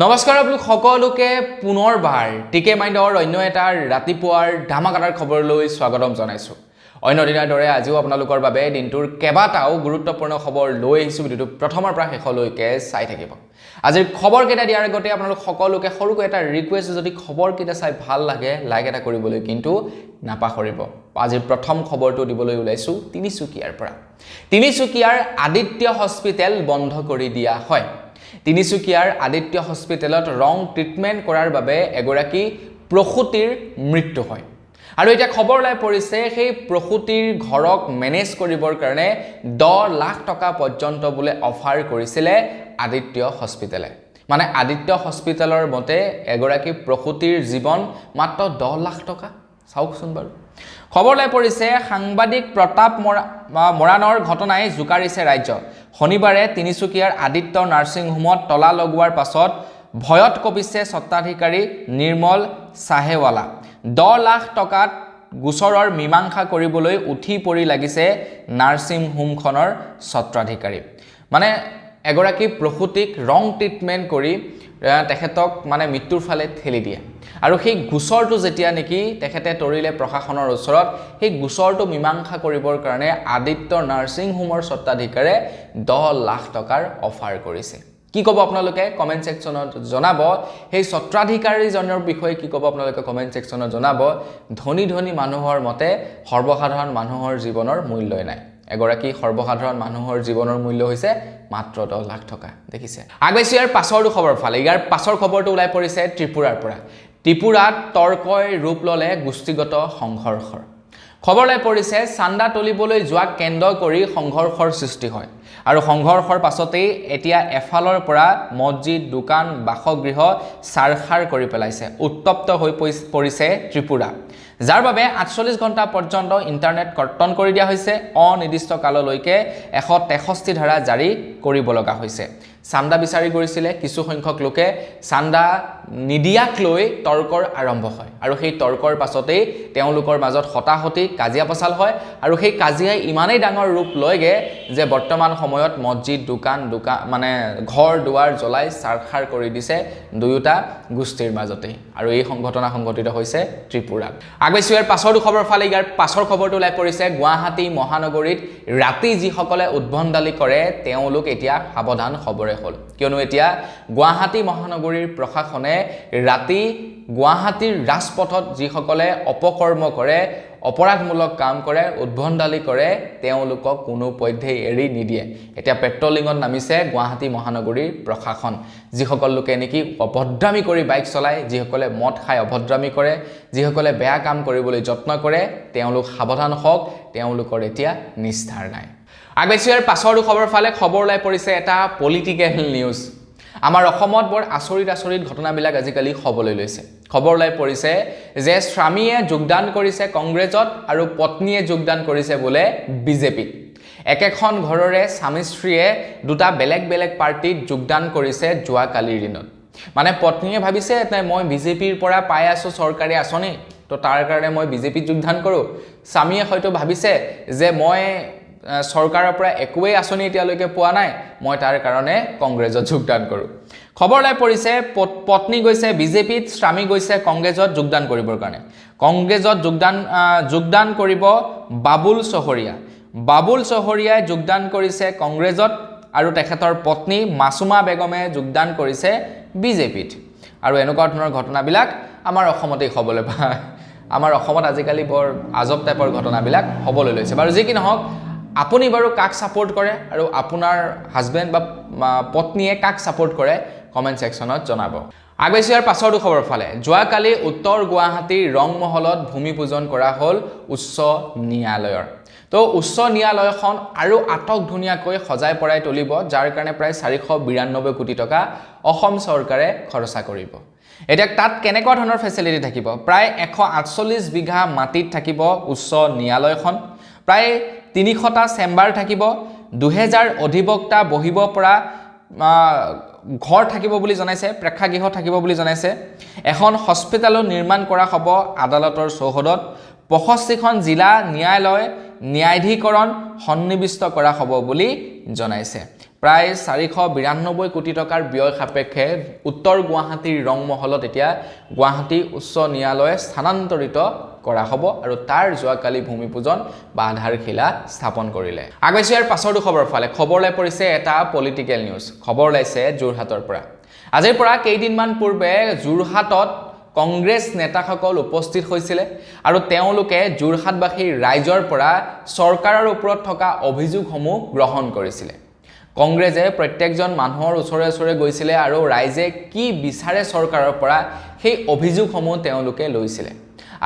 নমস্কাৰ আপোনালোক সকলোকে পুনৰবাৰ টিকে মাইণ্ডৰ অন্য এটা ৰাতিপুৱাৰ ধামাকাদাৰ খবৰলৈ স্বাগতম জনাইছো। অন্য দিনৰ দৰে আজিও আপোনালোকৰ বাবে দিনটোৰ কেইবাটাও গুৰুত্বপূৰ্ণ খবৰ লৈ আহিছো। ভিডিঅ'টো প্ৰথমৰ পৰা শেষলৈকে চাই থাকিব। আজিৰ খবৰ কেইটা দিয়াৰ আগতে আপোনালোক সকলোকে সৰুকৈ এটা ৰিকুৱেষ্ট, যদি খবৰ কেইটা চাই ভাল লাগে লাইক এটা কৰিবলৈ কিন্তু নাপাহৰিব। আজিৰ প্ৰথম খবৰটো দিবলৈ ওলাইছো তিনিচুকীয়াৰ পৰা। তিনিচুকীয়াৰ আদিত্য হস্পিটেল বন্ধ কৰি দিয়া হয়। তিনিচুকীয়াৰ আদিত্য হস্পিটেলত ৰং ট্ৰিটমেণ্ট কৰাৰ বাবে এগৰাকী প্ৰসূতিৰ মৃত্যু হয়। আৰু এটা খবৰ ওলাই পৰিছে সেই প্ৰসূতিৰ ঘৰক মেনেজ কৰিবৰ কাৰণে 10 লাখ টকা পৰ্যন্ত বোলে অফাৰ কৰিছিলে আদিত্য হস্পিটেলে। মানে আদিত্য হস্পিটেলৰ মতে এগৰাকী প্ৰসূতিৰ জীৱন মাত্ৰ 10 লাখ টকা। চাওকচোন বাৰু। খবৰ ওলাই পৰিছে সাংবাদিক প্ৰতাপ মৰাণৰ ঘটনাই জোকাৰিছে ৰাজ্য। শনিবাৰে তিনিচুকীয়াৰ আদিত্য নাৰ্ছিং হোমত তলা লগোৱাৰ পাছত ভয়ত কঁপিছে স্বত্বাধিকাৰী নিৰ্মল চাহেৱালা। 10 লাখ টকাত গোচৰৰ মীমাংসা কৰিবলৈ উঠি পৰি লাগিছে নাৰ্ছিং হোমখনৰ স্বত্বাধিকাৰী। মানে এগৰাকী প্ৰসূতিক ৰং ট্ৰিটমেণ্ট কৰি তেখেতক মানে মৃত্যুৰ ফালে ঠেলি দিয়ে। আৰু সেই গোচৰটো যেতিয়া নেকি তেখেতে তৰিলে প্ৰশাসনৰ ওচৰত, সেই গোচৰটো মীমাংসা কৰিবৰ কাৰণে আদিত্য নাৰ্ছিং হোমৰ স্বত্বাধিকাৰে 10 লাখ টকাৰ অফাৰ কৰিছে। কি ক'ব আপোনালোকে কমেণ্ট ছেকশ্যনত জনাব। সেই স্বত্বাধিকাৰীজনৰ বিষয়ে কি ক'ব আপোনালোকে কমেণ্ট ছেকশ্যনত জনাব। ধনী ধনী মানুহৰ মতে সৰ্বসাধাৰণ মানুহৰ জীৱনৰ মূল্যই নাই। এগৰাকী সৰ্বসাধাৰণ মানুহৰ জীৱনৰ মূল্য হৈছে মাত্ৰ 10 লাখ টকা। দেখিছে। আগবাইছো ইয়াৰ পাছৰটো খবৰ ফালে। ইয়াৰ পাছৰ খবৰটো ওলাই পৰিছে ত্ৰিপুৰাৰ পৰা। ত্ৰিপুৰাত তৰ্কই ৰূপ ল'লে গোষ্ঠীগত সংঘৰ্ষৰ। খবৰ ওলাই পৰিছে চান্দা তুলিবলৈ যোৱা কেন্দ্ৰ কৰি সংঘৰ্ষৰ সৃষ্টি হয়। আৰু সংঘৰ্ষৰ পাছতেই এতিয়া এফালৰ পৰা মছজিদ, দোকান, বাসগৃহ চাৰখাৰ কৰি পেলাইছে। উত্তপ্ত হৈ পৰিছে ত্ৰিপুৰা, যাৰ বাবে 48 ঘণ্টা পৰ্যন্ত ইণ্টাৰনেট কৰ্তন কৰি দিয়া হৈছে। অনিৰ্দিষ্ট কাললৈকে 163 ধাৰা জাৰি কৰিব লগা হৈছে। চান্দা বিচাৰি কৰিছিলে কিছু সংখ্যক লোকে। চান্দা নিদিয়াক লৈ তৰ্কৰ আৰম্ভ হয়। আৰু সেই তৰ্কৰ পাছতেই তেওঁলোকৰ মাজত হতাহতি কাজিয়া পচাল হয়। আৰু সেই কাজিয়াই ইমানেই ডাঙৰ ৰূপ লয়গে যে বৰ্তমান সময়ত মছজিদ, দোকান মানে ঘৰ দুৱাৰ জ্বলাই চাৰখাৰ কৰি দিছে দুয়োটা গোষ্ঠীৰ মাজতেই। আৰু এই ঘটনা সংঘটিত হৈছে ত্ৰিপুৰাত। আগবাইছো ইয়াৰ পাছৰটো খবৰ ফালে। ইয়াৰ পাছৰ খবৰটো ওলাই পৰিছে গুৱাহাটী মহানগৰীত ৰাতি যিসকলে উদ্ভণ্ডালি কৰে তেওঁলোক এতিয়া সাৱধান খবৰে হ'ল। কিয়নো এতিয়া গুৱাহাটী মহানগৰীৰ প্ৰশাসনে ৰাতি গুৱাহাটীৰ ৰাজপথত যিসকলে অপকৰ্ম কৰে, অপৰাধমূলক কাম কৰে, উদ্ভণ্ডালি কৰে, তেওঁলোকক কোনো পধ্যেই এৰি নিদিয়ে। এতিয়া পেট্ৰলিঙত নামিছে গুৱাহাটী মহানগৰীৰ প্ৰশাসন। যিসকল লোকে নেকি অভদ্ৰামি কৰি বাইক চলায়, যিসকলে মদ খাই অভদ্ৰামি কৰে, যিসকলে বেয়া কাম কৰিবলৈ যত্ন কৰে, তেওঁলোক সাৱধান হওক। তেওঁলোকৰ এতিয়া নিস্তাৰ নাই। আগবাইছো ইয়াৰ পাছৰটো খবৰ ফালে। খবৰ ওলাই পৰিছে এটা পলিটিকেল নিউজ। আমাৰ অসমত বৰ আচৰিত ঘটনাবিলাক আজিকালি হ'বলৈ লৈছে। খবৰ ওলাই পৰিছে যে স্বামীয়ে যোগদান কৰিছে কংগ্ৰেছত আৰু পত্নীয়ে যোগদান কৰিছে বোলে বিজেপিত। একেখন ঘৰৰে স্বামী স্ত্ৰীয়ে দুটা বেলেগ বেলেগ পাৰ্টিত যোগদান কৰিছে যোৱাকালিৰ দিনত। মানে পত্নীয়ে ভাবিছে মই বিজেপিৰ পৰা পাই আছো চৰকাৰী আঁচনি, তো তাৰ কাৰণে মই বিজেপিত যোগদান কৰোঁ। স্বামীয়ে হয়তো ভাবিছে যে মই চৰকাৰৰ পৰা একোৱেই আঁচনি এতিয়ালৈকে পোৱা নাই, মই তাৰ কাৰণে কংগ্ৰেছত যোগদান কৰোঁ। খবৰ ওলাই পৰিছে পত্নী গৈছে বিজেপিত, স্বামী গৈছে কংগ্ৰেছত যোগদান কৰিবৰ কাৰণে। কংগ্ৰেছত যোগদান কৰিব বাবুল চহৰীয়া। বাবুল চহৰীয়াই যোগদান কৰিছে কংগ্ৰেছত আৰু তেখেতৰ পত্নী মাছুমা বেগমে যোগদান কৰিছে বিজেপিত। আৰু এনেকুৱা ধৰণৰ ঘটনাবিলাক আমাৰ অসমতেই হ'বলৈ পায়। আমাৰ অসমত আজিকালি বৰ আজব টাইপৰ ঘটনাবিলাক হ'বলৈ লৈছে। বাৰু যি কি নহওক, আপুনি বাৰু কাক ছাপোৰ্ট কৰে আৰু আপোনাৰ হাজবেণ্ড বা পত্নীয়ে কাক ছাপোৰ্ট কৰে কমেণ্ট ছেকশ্যনত জনাব। আগবাইছো ইয়াৰ পাছৰটো খবৰ ফালে। যোৱাকালি উত্তৰ গুৱাহাটীৰ ৰংমহলত ভূমি পূজন কৰা হ'ল উচ্চ ন্যায়ালয়ৰ। তো উচ্চ ন্যায়ালয়খন আৰু আটক ধুনীয়াকৈ সজাই পৰাই তুলিব, যাৰ কাৰণে প্ৰায় 492 কোটি টকা অসম চৰকাৰে খৰচা কৰিব। এতিয়া তাত কেনেকুৱা ধৰণৰ ফেচিলিটি থাকিব? প্ৰায় 148 বিঘা মাটিত থাকিব উচ্চ ন্যায়ালয়খন। প্ৰায় 300টা চেম্বাৰ থাকিব। 2000 অধিবক্তা বহিব পৰা ঘৰ থাকিব বুলি জনাইছে, প্ৰেক্ষাগৃহ থাকিব বুলি জনাইছে। এখন হস্পিটেলো নিৰ্মাণ কৰা হ'ব আদালতৰ চৌহদত। 65খন জিলা ন্যায়ালয় ন্যায়াধীকৰণ সন্নিৱিষ্ট কৰা হ'ব বুলি জনাইছে। প্ৰায় 492 কোটি টকাৰ ব্যয় সাপেক্ষে উত্তৰ গুৱাহাটীৰ ৰংমহলত এতিয়া গুৱাহাটী উচ্চ ন্যায়ালয়ে স্থানান্তৰিত কৰা হ'ব আৰু তাৰ যোৱাকালি ভূমিপূজন বা আধাৰশিলা স্থাপন কৰিলে। আগৈছে ইয়াৰ পাছৰ খবৰ ফালে খবৰ লাই পৰিছে এটা পলিটিকেল নিউজ। খবৰ লাইছে যোৰহাটৰ পৰা। আজিৰ পৰা কেইদিনমান পূৰ্বে যোৰহাটত কংগ্ৰেছ নেতাসকল উপস্থিত হৈছিলে আৰু তেওঁলোকে যোৰহাটবাসী ৰাইজৰ পৰা চৰকাৰৰ ওপৰত থকা অভিযোগসমূহ গ্ৰহণ কৰিছিলে। কংগ্ৰেছে প্ৰত্যেকজন মানুহৰ ওচৰে ওচৰে গৈছিলে আৰু ৰাইজে কি বিচাৰে চৰকাৰৰ পৰা সেই অভিযোগসমূহ তেওঁলোকে লৈছিলে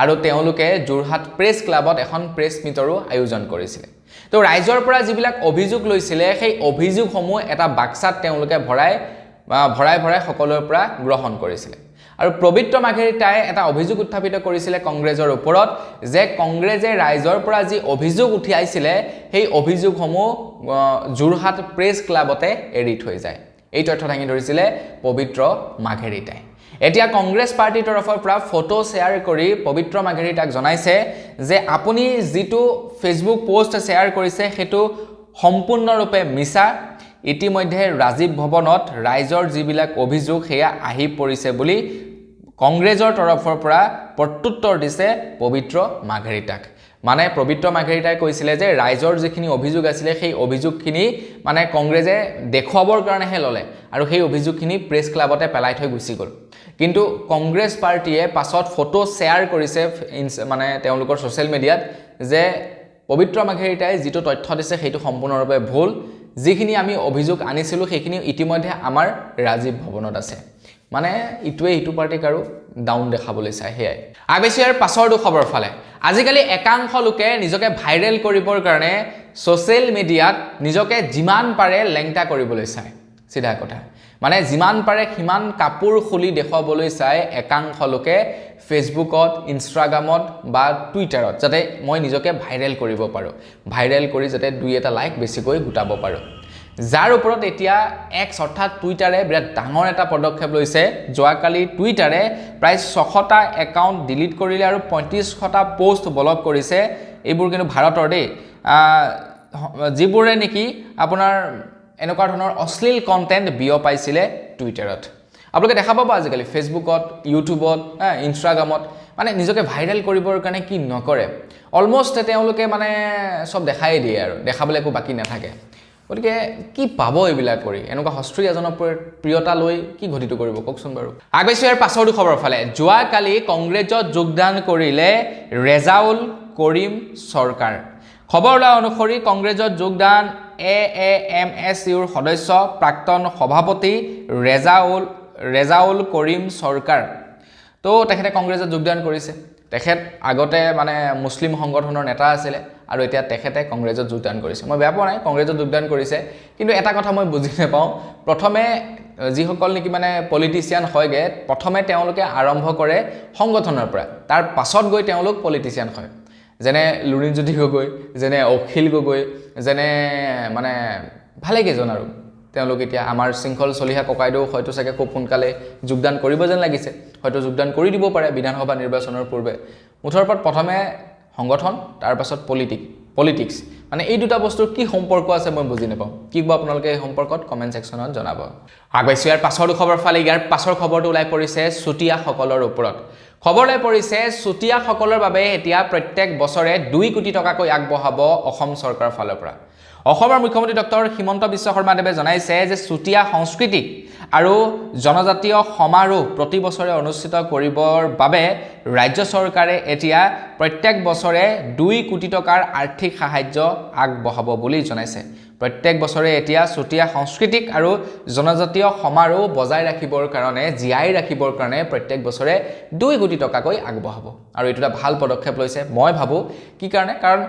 আৰু তেওঁলোকে যোৰহাট প্ৰেছ ক্লাবত এখন প্ৰেছ মিটৰো আয়োজন কৰিছিলে। তো ৰাইজৰ পৰা যিবিলাক অভিযোগ লৈছিলে সেই অভিযোগসমূহ এটা বাক্সাত তেওঁলোকে ভৰাই সকলোৰ পৰা গ্ৰহণ কৰিছিলে। আৰু পবিত্ৰ মাঘেৰিটাই এটা অভিযোগ উত্থাপিত কৰিছিলে কংগ্ৰেছৰ ওপৰত যে কংগ্ৰেছে ৰাইজৰ পৰা যি অভিযোগ উঠাইছিলে সেই অভিযোগসমূহ যোৰহাট প্ৰেছ ক্লাবতে এৰি থৈ যায়। এই তথ্য দাঙি ধৰিছিলে পবিত্ৰ মাঘেৰিটাই। এতিয়া কংগ্ৰেছ পাৰ্টিৰ তৰফৰ পৰা ফটো শ্বেয়াৰ কৰি পবিত্ৰ মাঘেৰিটাক জনাইছে যে আপুনি যিটো ফেচবুক পোষ্ট শ্বেয়াৰ কৰিছে সেইটো সম্পূৰ্ণৰূপে মিছা। ইতিমধ্যে ৰাজীৱ ভৱনত ৰাইজৰ যিবিলাক অভিযোগ সেয়া আহি পৰিছে বুলি কংগ্ৰেছৰ তৰফৰ পৰা প্ৰত্যুত্তৰ দিছে পবিত্ৰ মাঘেৰিটাক। মানে পবিত্ৰ মাঘেৰিটাই কৈছিলে যে ৰাইজৰ যিখিনি অভিযোগ আছিলে সেই অভিযোগখিনি মানে কংগ্ৰেছে দেখুৱাবৰ কাৰণেহে ল'লে আৰু সেই অভিযোগখিনি প্ৰেছ ক্লাবতে পেলাই থৈ গুচি গ'ল। কিন্তু কংগ্ৰেছ পাৰ্টিয়ে পাছত ফটো শ্বেয়াৰ কৰিছে মানে তেওঁলোকৰ ছ'চিয়েল মিডিয়াত যে পবিত্ৰ মাঘেৰিটাই যিটো তথ্য দিছে সেইটো সম্পূৰ্ণৰূপে ভুল। যিখিনি আমি অভিযোগ আনিছিলোঁ সেইখিনি ইতিমধ্যে আমাৰ ৰাজীৱ ভৱনত আছে। মানে ইটোৱে ইটো পাৰ্টিক আৰু ডাউন দেখাবলৈ চায়। সেয়াই আগৈছে ইয়াৰ পাছৰ খবৰ ফালে। আজিকালি একাংশ লোকে নিজকে ভাইৰেল কৰিবৰ কাৰণে ছ'চিয়েল মিডিয়াত নিজকে যিমান পাৰে লেংটা কৰিবলৈ চায়। চিধা কথা মানে যিমান পাৰে সিমান কাপোৰ খুলি দেখুৱাবলৈ চায় একাংশ লোকে ফেচবুকত, ইনষ্টাগ্ৰামত বা টুইটাৰত, যাতে মই নিজকে ভাইৰেল কৰিব পাৰোঁ, ভাইৰেল কৰি যাতে 2-এটা লাইক বেছিকৈ গোটাব পাৰোঁ। যাৰ ওপৰত এতিয়া এক্স অৰ্থাৎ টুইটাৰে বিৰাট ডাঙৰ এটা পদক্ষেপ লৈছে। যোৱাকালি টুইটাৰে প্ৰায় 600টা একাউণ্ট ডিলিট কৰিলে আৰু 3500টা পোষ্ট ব্লক কৰিছে। এইবোৰ কিন্তু ভাৰতৰ দেই, যিবোৰে নেকি আপোনাৰ এনেকুৱা ধৰণৰ অশ্লীল কণ্টেণ্ট বিয়পাইছিলে টুইটাৰত। আপোনালোকে দেখা পাব আজিকালি ফেচবুকত, ইউটিউবত, ইনষ্টাগ্ৰামত মানে নিজকে ভাইৰেল কৰিবৰ কাৰণে কি নকৰে, অলমষ্ট তেওঁলোকে মানে চব দেখাই দিয়ে আৰু দেখাবলৈ একো বাকী নাথাকে। গতিকে কি পাব এইবিলাক কৰি? এনেকুৱা সস্ত্ৰীয়া জনপ্ৰিয়তা লৈ কি ঘটিত কৰিব কওকচোন বাৰু। আগৈছে ইয়াৰ পাছৰ খবৰ ফালে। যোৱাকালি কংগ্ৰেছত যোগদান কৰিলে ৰেজাউল কৰিম চৰকাৰ। খবৰ লোৱা অনুসৰি কংগ্ৰেছত যোগদান AAMSUৰ সদস্য প্ৰাক্তন সভাপতি ৰেজাউল কৰিম চৰকাৰ। তো তেখেতে কংগ্ৰেছত যোগদান কৰিছে। তেখেত আগতে মানে মুছলিম সংগঠনৰ নেতা আছিলে আৰু এতিয়া তেখেতে কংগ্ৰেছত যোগদান কৰিছে। মই বেয়া পোৱা নাই, কংগ্ৰেছত যোগদান কৰিছে। কিন্তু এটা কথা মই বুজি নাপাওঁ, প্ৰথমে যিসকল নেকি মানে পলিটিচিয়ান হয়গৈ, প্ৰথমে তেওঁলোকে আৰম্ভ কৰে সংগঠনৰ পৰা, তাৰ পাছত গৈ তেওঁলোক পলিটিচিয়ান হয়। যেনে লুৰিণজ্যোতি গগৈ, যেনে অখিল গগৈ, যেনে মানে ভালেকেইজন আৰু তেওঁলোক এতিয়া আমাৰ শৃংখল চলিহা ককাইদেউ হয়তো চাগে খুব সোনকালে যোগদান কৰিব যেন লাগিছে, হয়তো যোগদান কৰি দিব পাৰে বিধানসভা নিৰ্বাচনৰ পূৰ্বে। মুঠৰ ওপৰত প্ৰথমে সংগঠন, তাৰ পাছত পলিটিক্স, মানে এই দুটা বস্তুৰ কি সম্পৰ্ক আছে মই বুজি নাপাওঁ। কি ক'ব আপোনালোকে এই সম্পৰ্কত কমেণ্ট ছেকশ্যনত জনাব। আগৈছে ইয়াৰ পাছৰ খবৰ ফালে। ইয়াৰ পাছৰ খবৰটো ওলাই পৰিছে চুতীয়াসকলৰ ওপৰত। খবৰ ওলাই পৰিছে চুতীয়াসকলৰ বাবে এতিয়া প্ৰত্যেক বছৰে 2 কোটি টকাকৈ আগবঢ়াব অসম চৰকাৰৰ ফালৰ পৰা। অসমৰ মুখ্যমন্ত্ৰী ডক্টৰ হিমন্ত বিশ্ব শৰ্মাদেৱে জনাইছে যে চুতীয়া সংস্কৃতিক আৰু জনজাতীয় সমাৰোহ প্ৰতি বছৰে অনুষ্ঠিত কৰিবৰ বাবে ৰাজ্য চৰকাৰে এতিয়া প্ৰত্যেক বছৰে 2 কোটি টকাৰ আৰ্থিক সাহায্য আগবঢ়াব বুলি জনাইছে। প্ৰত্যেক বছৰে এতিয়া চুতীয়া সংস্কৃতিক আৰু জনজাতীয় সমাৰোহ বজাই ৰাখিবৰ কাৰণে, জীয়াই ৰাখিবৰ কাৰণে প্ৰত্যেক বছৰে 2 কোটি টকাকৈ আগবঢ়াব। আৰু এইটো এটা ভাল পদক্ষেপ লৈছে মই ভাবোঁ। কি কাৰণে? কাৰণ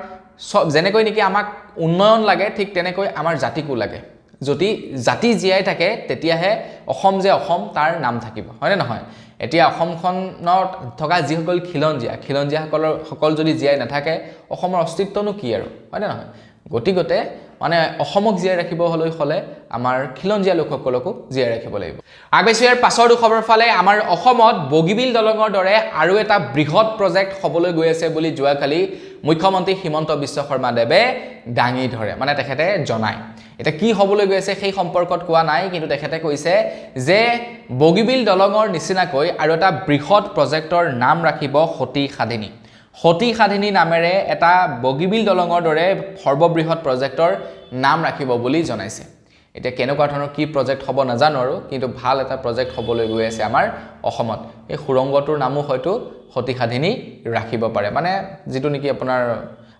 যেনেকৈ নেকি আমাক উন্নয়ন লাগে, ঠিক তেনেকৈ আমাৰ জাতিকো লাগে। যদি জাতি জীয়াই থাকে তেতিয়াহে অসম যে অসম তাৰ নাম থাকিব, হয়নে নহয়? এতিয়া অসমখনত থকা যিসকল খিলঞ্জীয়াসকল যদি জীয়াই নাথাকে অসমৰ অস্তিত্বনো কি আৰু, হয়নে নহয়? গতিকে মানে অসমক জীয়াই ৰাখিবলৈ হ'লে আমাৰ খিলঞ্জীয়া লোকসকলকো জীয়াই ৰাখিব লাগিব। আগৈছে ইয়াৰ পাছৰ খবৰ ফালে। আমাৰ অসমত বগীবিল দলঙৰ দৰে আৰু এটা বৃহৎ প্ৰজেক্ট হ'বলৈ গৈ আছে বুলি যোৱাকালি মুখ্যমন্ত্ৰী হিমন্ত বিশ্ব শৰ্মাদেৱে দাঙি ধৰে, মানে তেখেতে জনায়। এটা কি হ'বলৈ গৈ আছে সেই সম্পৰ্কত কোৱা নাই কিন্তু তেখেতে কৈছে যে বগীবিল দলঙৰ নিচিনাকৈ আৰু এটা বৃহৎ প্ৰজেক্টৰ নাম ৰাখিব সতী সাধিনী সতী সাধিনী নামেৰে এটা বগীবিল দলঙৰ দৰে সৰ্ববৃহৎ প্ৰজেক্টৰ নাম ৰাখিব বুলি জনাইছে এটা কেনেকুৱা ধৰণৰ কি প্ৰজেক্ট হ'ব নাজানো আৰু কিন্তু ভাল এটা প্ৰজেক্ট হ'বলৈ গৈ আছে আমাৰ অসমত এই সুৰংগটোৰ নামো হয়তো সতী সাধিনী ৰাখিব পাৰে মানে যেটো নেকি আপোনাৰ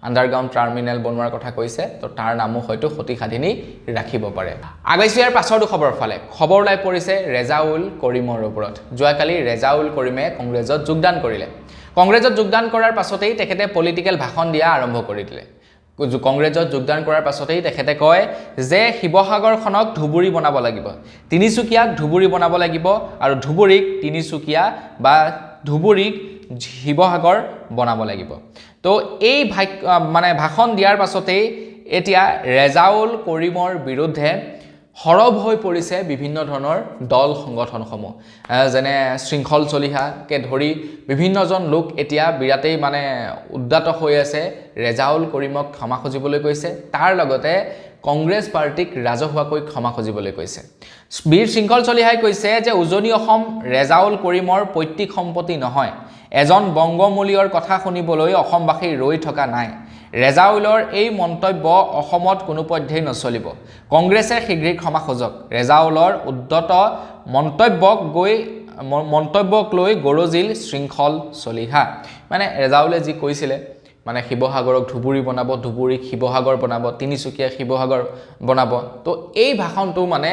আন্ডাৰগ্ৰাউণ্ড টাৰ্মিনেল বনোৱাৰ কথা কৈছে তো তাৰ নামো হয়তো সতী সাধিনী ৰাখিব পাৰে আগাইছো ইয়াৰ পাছৰটো খবৰ ফালে খবৰ লাই পৰিছে ৰেজাউল কৰিমৰ ওপৰত যোৱাকালি ৰেজাউল কৰিমে কংগ্ৰেছত যোগদান কৰিলে কংগ্ৰেছত যোগদান কৰাৰ পাছতেই তেখেতে পলিটিক্যাল ভাষণ দিয়া আৰম্ভ কৰি দিলে কংগ্ৰেছত যোগদান কৰাৰ পাছতেই তেখেতে কয় যে শিৱসাগৰখনক ধুবুৰী বনাব লাগিব তিনিচুকীয়াক ধুবুৰী বনাব লাগিব আৰু ধুবুৰীক তিনিচুকীয়া বা ধুবুৰীক শিৱসাগৰ বনাব লাগিব তো এই মানে ভাষণ দিয়াৰ পাছতেই এতিয়া ৰেজাউল কৰিমৰ বিৰুদ্ধে হৰব হৈ পৰিছে বিভিন্ন ধৰণৰ দল সংগঠনসমূহ যেনে শৃংখল চলিহাকে ধৰি বিভিন্নজন লোক এতিয়া বিৰাটেই মানে উদ্দাত হৈ আছে ৰেজাউল কৰিমক ক্ষমা খুজিবলৈ কৈছে তাৰ লগতে কংগ্ৰেছ পাৰ্টিক ৰাজহুৱাকৈ ক্ষমা খুজিবলৈ কৈছে বীৰ শৃংখল চলিহাই কৈছে যে উজনি অসম ৰেজাউল কৰিমৰ পৈতৃক সম্পত্তি নহয় এজন বংগমূলীয়ৰ কথা শুনিবলৈ অসমবাসী ৰৈ থকা নাই ৰেজাউলৰ এই মন্তব্য অসমত কোনো পধ্যেই নচলিব কংগ্ৰেছে শীঘ্ৰেই ক্ষমা খোজক ৰেজাউলৰ উদ্দত মন্তব্যক লৈ গৰজিল শৃংখল চলিহা মানে ৰেজাউলে যি কৈছিলে মানে শিৱসাগৰক ধুবুৰী বনাব ধুবুৰীক শিৱসাগৰ বনাব তিনিচুকীয়া শিৱসাগৰ বনাব তো এই ভাষণটো মানে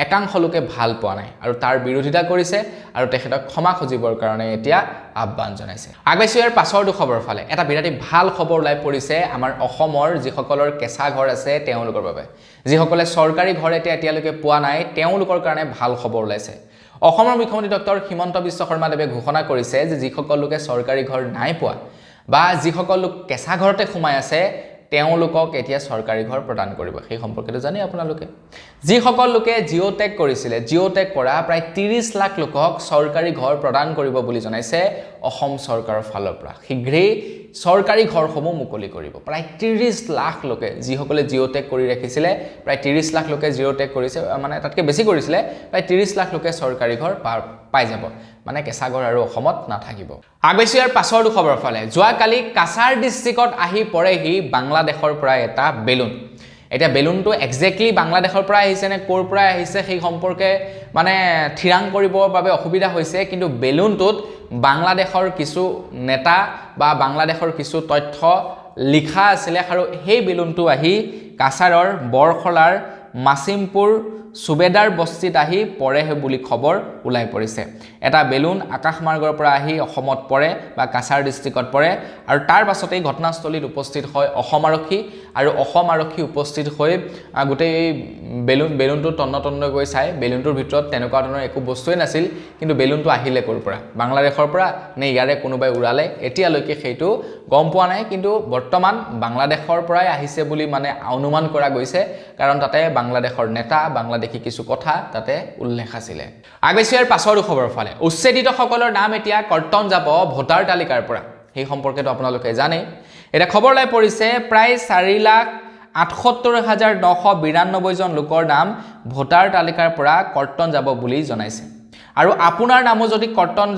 একাংশ লোকে ভাল পোৱা নাই আৰু তাৰ বিৰোধিতা কৰিছে আৰু তেখেতক ক্ষমা খুজিবৰ কাৰণে এতিয়া আহ্বান জনাইছে আগাইছো ইয়াৰ পাছৰটো খবৰ ফালে এটা বিৰাটেই ভাল খবৰ লাই পৰিছে আমাৰ অসমৰ যিসকলৰ কেঁচা ঘৰ আছে তেওঁলোকৰ বাবে যিসকলে চৰকাৰী ঘৰ এতিয়ালৈকে পোৱা নাই তেওঁলোকৰ কাৰণে ভাল খবৰ ওলাইছে অসমৰ মুখ্যমন্ত্ৰী ডক্টৰ হিমন্ত বিশ্ব শৰ্মাদেৱে ঘোষণা কৰিছে যে যিসকল লোকে চৰকাৰী ঘৰ নাই পোৱা বা যিসকল লোক কেঁচা ঘৰতে সোমাই আছে তেওঁলোকক এতিয়া চৰকাৰী ঘৰ প্ৰদান কৰিব সেই সম্পৰ্কে জানে আপোনালোকে যিসকল লোকে জিঅ'টেক কৰিছিলে জিঅ'টেক কৰা প্ৰায় 30 লাখ লোকক চৰকাৰী ঘৰ প্ৰদান কৰিব বুলি জনাইছে অসম চৰকাৰৰ ফালৰ পৰা শীঘ্ৰেই চৰকাৰী ঘৰসমূহ মুকলি কৰিব প্ৰায় 30 লাখ লোকে যিসকলে জিঅ'টেক কৰি ৰাখিছিলে প্ৰায় 30 লাখ লোকে জিঅ'টেক কৰিছে মানে তাতকৈ বেছি কৰিছিলে প্ৰায় 30 লাখ লোকে চৰকাৰী ঘৰ পাই যাব মানে কেঁচা ঘৰ আৰু অসমত নাথাকিব আগৈছো ইয়াৰ পাছৰটো খবৰ ফালে যোৱাকালি কাছাৰ ডিষ্ট্ৰিক্টত আহি পৰেহি বাংলাদেশৰ পৰা এটা বেলুন এতিয়া বেলুনটো এক্সেক্টলি বাংলাদেশৰ পৰা আহিছে নে ক'ৰ পৰা আহিছে সেই সম্পৰ্কে মানে থিৰাং কৰিবৰ বাবে অসুবিধা হৈছে কিন্তু বেলুনটোত বাংলাদেশৰ কিছু নেতা বা বাংলাদেশৰ কিছু তথ্য লিখা আছিলে আৰু সেই বেলুনটো আহি কাছাৰৰ বৰখলাৰ মাছিমপুৰ সুবেদাৰ বস্তিত আহি পৰেহে বুলি খবৰ ওলাই পৰিছে এটা বেলুন আকাশ মাৰ্গৰ পৰা আহি অসমত পৰে বা কাছাৰ ডিষ্ট্ৰিক্টত পৰে আৰু তাৰ পাছতেই ঘটনাস্থলীত উপস্থিত হয় অসম আৰক্ষী আৰু অসম আৰক্ষী উপস্থিত হৈ গোটেই বেলুনটো তন্ন গৈ চাই বেলুনটোৰ ভিতৰত তেনেকুৱা ধৰণৰ একো বস্তুৱে নাছিল কিন্তু বেলুনটো আহিলে ক'ৰ পৰা বাংলাদেশৰ পৰা নে ইয়াৰে কোনোবাই উৰালে এতিয়ালৈকে সেইটো গম পোৱা নাই কিন্তু বৰ্তমান বাংলাদেশৰ পৰাই আহিছে বুলি মানে অনুমান কৰা গৈছে কাৰণ তাতে বাংলাদেশৰ নেতা বাংলাদেশী কিছু কথা তাতে উল্লেখ আছিলে আগৈছো ইয়াৰ পাছৰটো খবৰ ফালে উচ্ছেদিতসকলৰ নাম এতিয়া কৰ্তন যাব ভোটাৰ তালিকাৰ পৰা সেই সম্পৰ্কেতো আপোনালোকে জানে এটা খবৰ লাই পৰিছে প্ৰায় 4,78,992 জন লোকৰ নাম ভোটাৰ তালিকাৰ পৰা কৰ্তন যাব বুলি জনাইছে আৰু আপোনাৰ নামো যদি কৰ্তন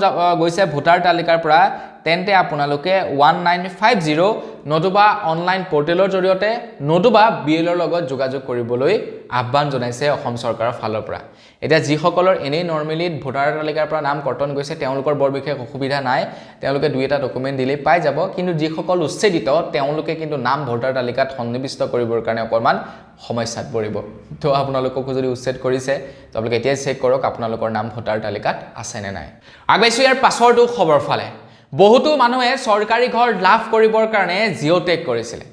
গৈছে ভোটাৰ তালিকাৰ পৰা তেন্তে আপোনালোকে 1950 নতুবা অনলাইন পোৰ্টেলৰ জৰিয়তে নতুবা বিএলৰ লগত যোগাযোগ কৰিবলৈ আহ্বান জনাইছে অসম চৰকাৰৰ ফালৰ পৰা এতিয়া যিসকলৰ এনেই নৰ্মেলি ভোটাৰ তালিকাৰ পৰা নাম কৰ্তন গৈছে তেওঁলোকৰ বৰ বিশেষ অসুবিধা নাই তেওঁলোকে দুই এটা ডকুমেণ্ট দিলেই পাই যাব কিন্তু যিসকল উচ্ছেদিত তেওঁলোকে কিন্তু নাম ভোটাৰ তালিকাত সন্নিৱিষ্ট কৰিবৰ কাৰণে অকণমান সমস্যাত পৰিব তো আপোনালোকক যদি উচ্ছেদ কৰিছে তেওঁলোকে এতিয়া চেক কৰক আপোনালোকৰ নাম ভোটাৰ তালিকাত আছে নে নাই আগৈছো ইয়াৰ পাছৰটো খবৰ ফালে বহুতো মানুহে চৰকাৰী ঘৰ লাভ কৰিবৰ কাৰণে জিঅ'টেক কৰিছিলে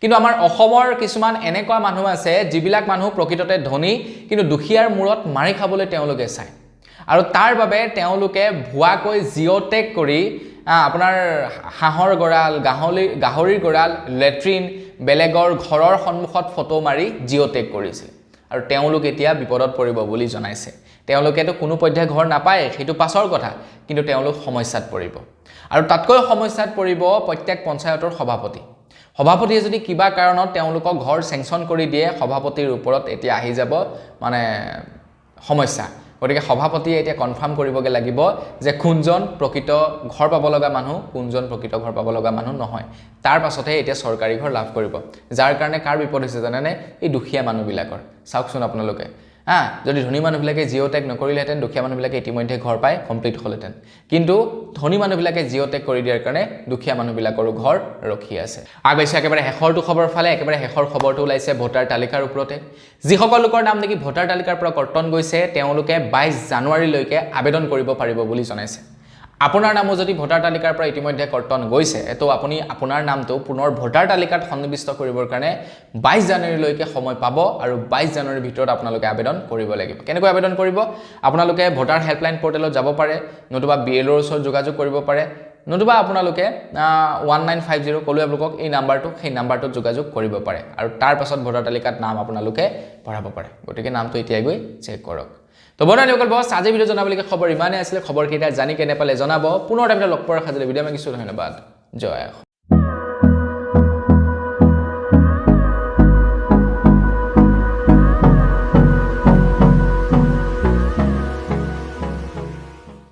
কিন্তু আমাৰ অসমৰ কিছুমান এনেকুৱা মানুহ আছে যিবিলাক মানুহ প্ৰকৃততে ধনী কিন্তু দুখীয়াৰ মূৰত মাৰি খাবলৈ তেওঁলোকে চায় আৰু তাৰ বাবে তেওঁলোকে ভুৱাকৈ জিঅ'টেক কৰি আপোনাৰ হাঁহৰ গড়াল গাহৰিৰ গড়াল লেট্ৰিন বেলেগৰ ঘৰৰ সন্মুখত ফটো মাৰি জিঅ'টেক কৰিছিল আৰু তেওঁলোক এতিয়া বিপদত পৰিব বুলি জনাইছে তেওঁলোকেতো কোনো পধ্যে ঘৰ নাপায় সেইটো পাছৰ কথা কিন্তু তেওঁলোক সমস্যাত পৰিব আৰু তাতকৈ সমস্যাত পৰিব প্ৰত্যেক পঞ্চায়তৰ সভাপতি সভাপতিয়ে যদি কিবা কাৰণত তেওঁলোকক ঘৰ চেংচন কৰি দিয়ে সভাপতিৰ ওপৰত এতিয়া আহি যাব মানে সমস্যা গতিকে সভাপতিয়ে এতিয়া কনফাৰ্ম কৰিবগে লাগিব যে কোনজন প্ৰকৃত ঘৰ পাব লগা মানুহ কোনজন প্ৰকৃত ঘৰ পাব লগা মানুহ নহয় তাৰ পাছতহে এতিয়া চৰকাৰী ঘৰ লাভ কৰিব যাৰ কাৰণে কাৰ বিপদ হৈছে জানেনে এই দুখীয়া মানুহবিলাকৰ চাওকচোন আপোনালোকে যদি ধনী মানুহবিলাকে জিঅ' টেক নকৰিলেহেঁতেন দুখীয়া মানুহবিলাকে ইতিমধ্যে ঘৰ পাই কমপ্লিট হ'লহেঁতেন কিন্তু ধনী মানুহবিলাকে জিঅ' টেক কৰি দিয়াৰ কাৰণে দুখীয়া মানুহবিলাকৰো ঘৰ ৰখি আছে আগবাইছে একেবাৰে শেষৰটো খবৰ ফালে একেবাৰে শেষৰ খবৰটো ওলাইছে ভোটাৰ তালিকাৰ ওপৰতে যিসকল লোকৰ নাম নেকি ভোটাৰ তালিকাৰ পৰা কৰ্তন গৈছে তেওঁলোকে 22 জানুৱাৰীলৈকে আবেদন কৰিব পাৰিব বুলি জনাইছে আপোনাৰ নামো যদি ভোটাৰ তালিকাৰ পৰা ইতিমধ্যে কৰ্তন গৈছে তো আপুনি আপোনাৰ নামটো পুনৰ ভোটাৰ তালিকাত সন্নিবিষ্ট কৰিবৰ কাৰণে 22 জানুৱাৰীলৈকে সময় পাব আৰু 22 জানুৱাৰীৰ ভিতৰত আপোনালোকে আবেদন কৰিব লাগিব কেনেকৈ আবেদন কৰিব আপোনালোকে ভোটাৰ হেল্পলাইন পৰ্টেলত যাব পাৰে নতুবা বিএলঅ'ৰ ওচৰত যোগাযোগ কৰিব পাৰে নতুবা আপোনালোকে 1950 কলো আপোনালোকক এই নাম্বাৰটো সেই নাম্বাৰটোত যোগাযোগ কৰিব পাৰে আৰু তাৰ পাছত ভোটাৰ তালিকাত নাম আপোনালোকে ভৰাব পাৰে গতিকে নামটো এতিয়া গৈ চেক কৰক তো বন্ধুসকল বস আজি ভিডিও জনাবলগীয়া খবৰ ইমানেই আছিল খবৰ কেইটা জানি কেনে পালে জনাব পুনৰ এটা ভিডিও লগ পোৱাৰ খাতিলে ভিডিও মাগিছো ধন্যবাদ জয়